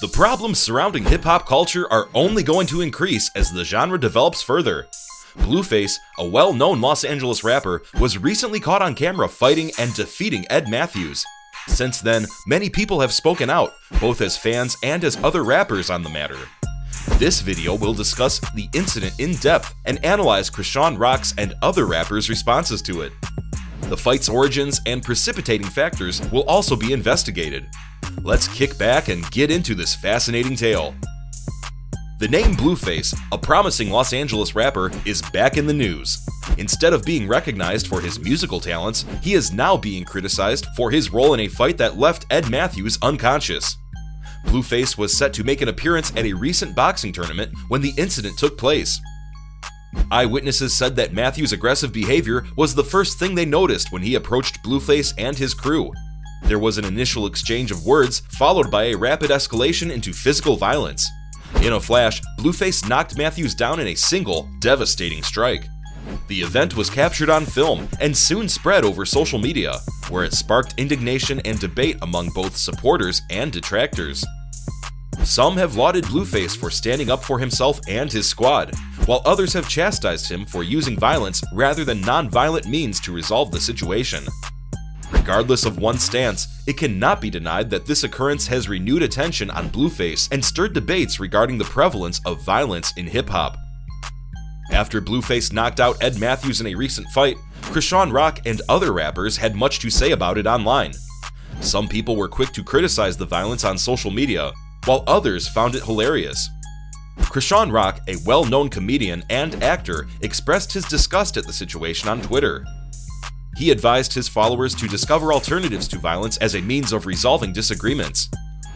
The problems surrounding hip-hop culture are only going to increase as the genre develops further. Blueface, a well-known Los Angeles rapper, was recently caught on camera fighting and defeating Ed Matthews. Since then, many people have spoken out, both as fans and as other rappers on the matter. This video will discuss the incident in depth and analyze Chrisean Rock's and other rappers' responses to it. The fight's origins and precipitating factors will also be investigated. Let's kick back and get into this fascinating tale. The name Blueface, a promising Los Angeles rapper, is back in the news. Instead of being recognized for his musical talents, he is now being criticized for his role in a fight that left Ed Matthews unconscious. Blueface was set to make an appearance at a recent boxing tournament when the incident took place. Eyewitnesses said that Matthews' aggressive behavior was the first thing they noticed when he approached Blueface and his crew. There was an initial exchange of words, followed by a rapid escalation into physical violence. In a flash, Blueface knocked Matthews down in a single, devastating strike. The event was captured on film and soon spread over social media, where it sparked indignation and debate among both supporters and detractors. Some have lauded Blueface for standing up for himself and his squad, while others have chastised him for using violence rather than non-violent means to resolve the situation. Regardless of one's stance, it cannot be denied that this occurrence has renewed attention on Blueface and stirred debates regarding the prevalence of violence in hip-hop. After Blueface knocked out Ed Matthews in a recent fight, Chrisean Rock and other rappers had much to say about it online. Some people were quick to criticize the violence on social media, while others found it hilarious. Chrisean Rock, a well-known comedian and actor, expressed his disgust at the situation on Twitter. He advised his followers to discover alternatives to violence as a means of resolving disagreements.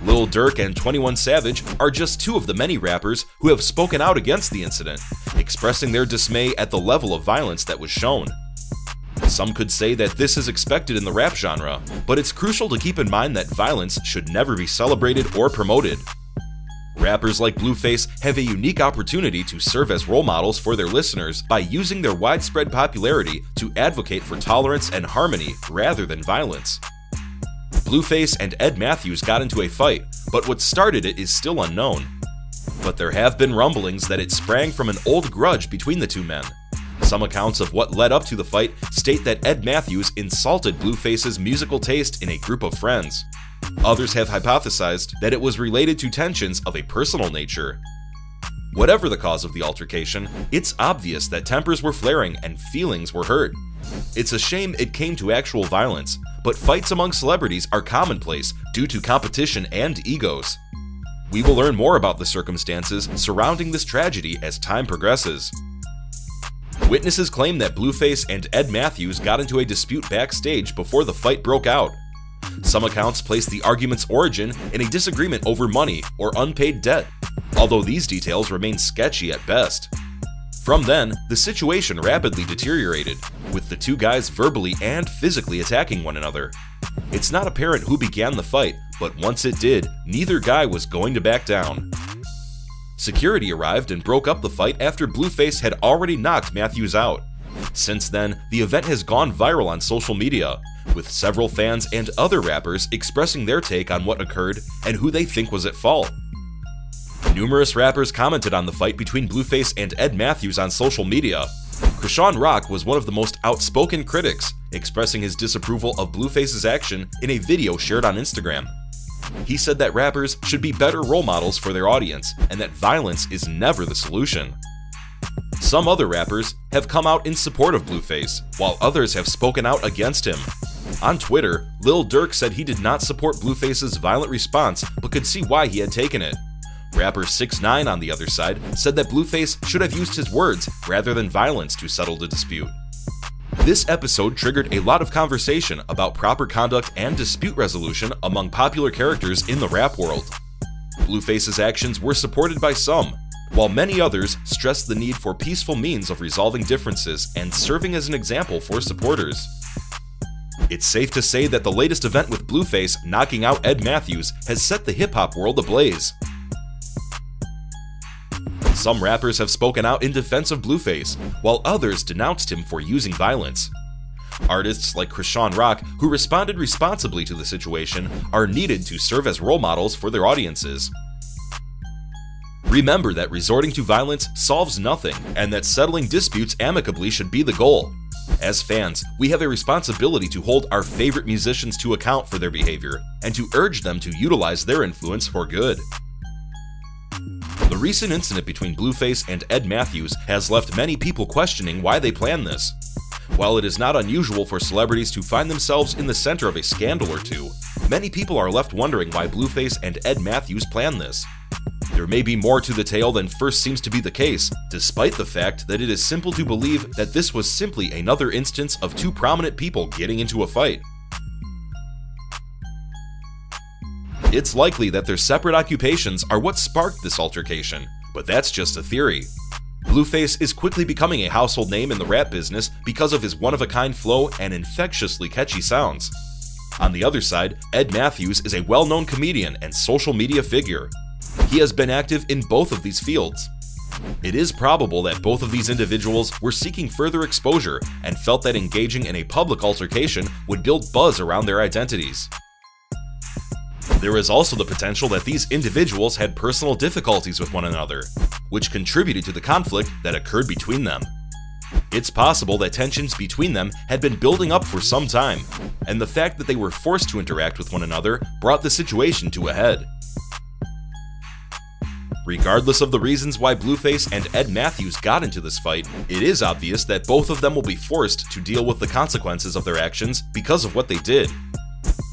Lil Durk and 21 Savage are just two of the many rappers who have spoken out against the incident, expressing their dismay at the level of violence that was shown. Some could say that this is expected in the rap genre, but it's crucial to keep in mind that violence should never be celebrated or promoted. Rappers like Blueface have a unique opportunity to serve as role models for their listeners by using their widespread popularity to advocate for tolerance and harmony rather than violence. Blueface and Ed Matthews got into a fight, but what started it is still unknown. But there have been rumblings that it sprang from an old grudge between the two men. Some accounts of what led up to the fight state that Ed Matthews insulted Blueface's musical taste in a group of friends. Others have hypothesized that it was related to tensions of a personal nature. Whatever the cause of the altercation, it's obvious that tempers were flaring and feelings were hurt. It's a shame it came to actual violence, but fights among celebrities are commonplace due to competition and egos. We will learn more about the circumstances surrounding this tragedy as time progresses. Witnesses claim that Blueface and Ed Matthews got into a dispute backstage before the fight broke out. Some accounts place the argument's origin in a disagreement over money or unpaid debt, although these details remain sketchy at best. From then, the situation rapidly deteriorated, with the two guys verbally and physically attacking one another. It's not apparent who began the fight, but once it did, neither guy was going to back down. Security arrived and broke up the fight after Blueface had already knocked Matthews out. Since then, the event has gone viral on social media, with several fans and other rappers expressing their take on what occurred and who they think was at fault. Numerous rappers commented on the fight between Blueface and Ed Matthews on social media. Chrisean Rock was one of the most outspoken critics, expressing his disapproval of Blueface's action in a video shared on Instagram. He said that rappers should be better role models for their audience and that violence is never the solution. Some other rappers have come out in support of Blueface, while others have spoken out against him. On Twitter, Lil Durk said he did not support Blueface's violent response but could see why he had taken it. Rapper 6ix9ine on the other side said that Blueface should have used his words rather than violence to settle the dispute. This episode triggered a lot of conversation about proper conduct and dispute resolution among popular characters in the rap world. Blueface's actions were supported by some, while many others stressed the need for peaceful means of resolving differences and serving as an example for supporters. It's safe to say that the latest event with Blueface knocking out Ed Matthews has set the hip-hop world ablaze. Some rappers have spoken out in defense of Blueface, while others denounced him for using violence. Artists like Chrisean Rock, who responded responsibly to the situation, are needed to serve as role models for their audiences. Remember that resorting to violence solves nothing, and that settling disputes amicably should be the goal. As fans, we have a responsibility to hold our favorite musicians to account for their behavior, and to urge them to utilize their influence for good. The recent incident between Blueface and Ed Matthews has left many people questioning why they planned this. While it is not unusual for celebrities to find themselves in the center of a scandal or two, many people are left wondering why Blueface and Ed Matthews planned this. There may be more to the tale than first seems to be the case, despite the fact that it is simple to believe that this was simply another instance of two prominent people getting into a fight. It's likely that their separate occupations are what sparked this altercation, but that's just a theory. Blueface is quickly becoming a household name in the rap business because of his one-of-a-kind flow and infectiously catchy sounds. On the other side, Ed Matthews is a well-known comedian and social media figure. He has been active in both of these fields. It is probable that both of these individuals were seeking further exposure and felt that engaging in a public altercation would build buzz around their identities. There is also the potential that these individuals had personal difficulties with one another, which contributed to the conflict that occurred between them. It's possible that tensions between them had been building up for some time, and the fact that they were forced to interact with one another brought the situation to a head. Regardless of the reasons why Blueface and Ed Matthews got into this fight, it is obvious that both of them will be forced to deal with the consequences of their actions because of what they did.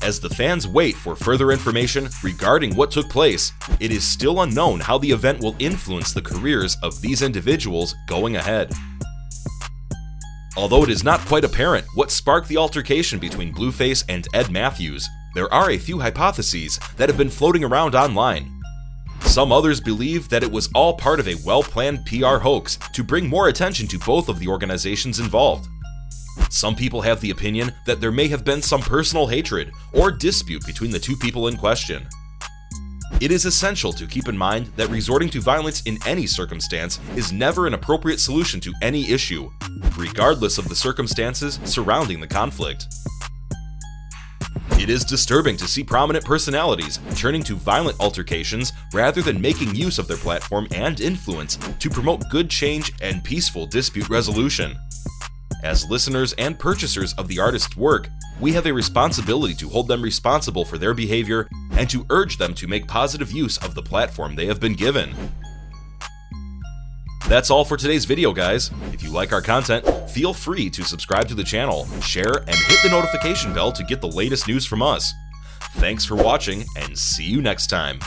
As the fans wait for further information regarding what took place, it is still unknown how the event will influence the careers of these individuals going ahead. Although it is not quite apparent what sparked the altercation between Blueface and Ed Matthews, there are a few hypotheses that have been floating around online. Some others believe that it was all part of a well-planned PR hoax to bring more attention to both of the organizations involved. Some people have the opinion that there may have been some personal hatred or dispute between the two people in question. It is essential to keep in mind that resorting to violence in any circumstance is never an appropriate solution to any issue, regardless of the circumstances surrounding the conflict. It is disturbing to see prominent personalities turning to violent altercations rather than making use of their platform and influence to promote good change and peaceful dispute resolution. As listeners and purchasers of the artist's work, we have a responsibility to hold them responsible for their behavior and to urge them to make positive use of the platform they have been given. That's all for today's video, guys. If you like our content, feel free to subscribe to the channel, share, and hit the notification bell to get the latest news from us. Thanks for watching, and see you next time.